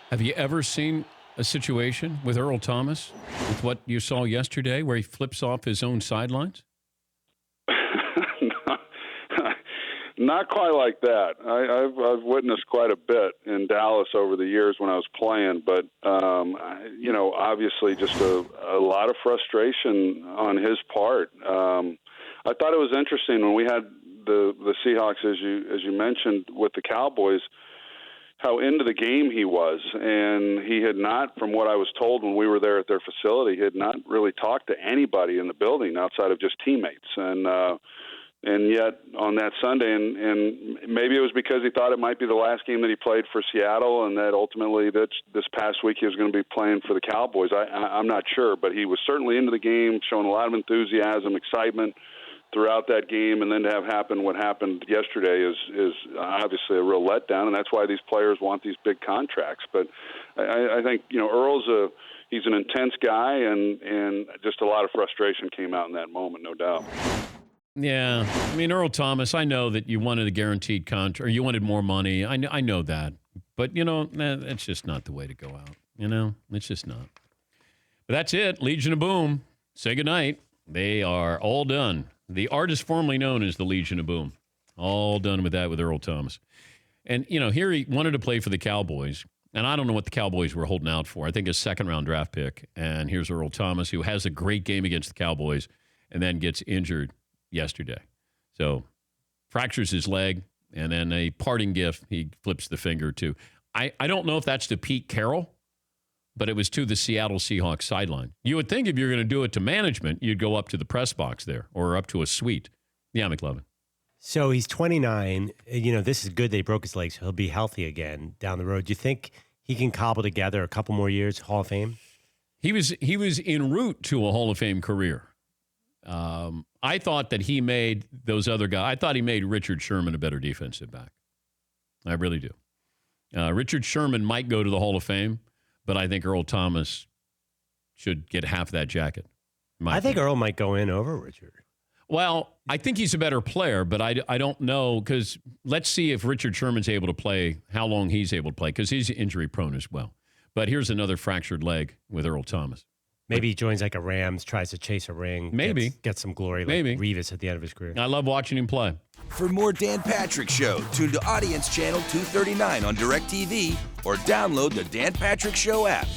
Have you ever seen a situation with Earl Thomas with what you saw yesterday where he flips off his own sidelines? Not quite like that. I've witnessed quite a bit in Dallas over the years when I was playing, but obviously just a lot of frustration on his part. I thought it was interesting when we had the Seahawks, as you mentioned, with the Cowboys, how into the game he was, and he had not, from what I was told when we were there at their facility, he had not really talked to anybody in the building outside of just teammates, and yet on that Sunday, and maybe it was because he thought it might be the last game that he played for Seattle, and that ultimately this past week he was going to be playing for the Cowboys. I'm not sure, but he was certainly into the game, showing a lot of enthusiasm, excitement throughout that game, and then to have happen what happened yesterday is obviously a real letdown, and that's why these players want these big contracts. But I think Earl's he's an intense guy, and just a lot of frustration came out in that moment, no doubt. Yeah, I mean, Earl Thomas, I know that you wanted a guaranteed contract, or you wanted more money. I know that. But, it's just not the way to go out. It's just not. But that's it. Legion of Boom. Say goodnight. They are all done. The artist formerly known as the Legion of Boom. All done with that with Earl Thomas. And, here he wanted to play for the Cowboys. And I don't know what the Cowboys were holding out for. I think a second-round draft pick. And here's Earl Thomas, who has a great game against the Cowboys and then gets injured yesterday. So fractures his leg, and then a parting gift, he flips the finger to. I don't know if that's to Pete Carroll, but it was to the Seattle Seahawks sideline. You would think if you're going to do it to management, you'd go up to the press box there or up to a suite. Yeah, McLovin. So he's 29. This is good that he broke his leg, so he'll be healthy again down the road. Do you think he can cobble together a couple more years, Hall of Fame? He was en route to a Hall of Fame career. I thought that he made those other guys. I thought he made Richard Sherman a better defensive back. I really do. Richard Sherman might go to the Hall of Fame, but I think Earl Thomas should get half that jacket. I think Earl might go in over Richard. Well, I think he's a better player, but I don't know, because let's see if Richard Sherman's able to play, how long he's able to play, because he's injury prone as well. But here's another fractured leg with Earl Thomas. Maybe he joins like a Rams, tries to chase a ring. Maybe. Gets some glory like Revis at the end of his career. I love watching him play. For more Dan Patrick Show, tune to Audience Channel 239 on DirecTV or download the Dan Patrick Show app.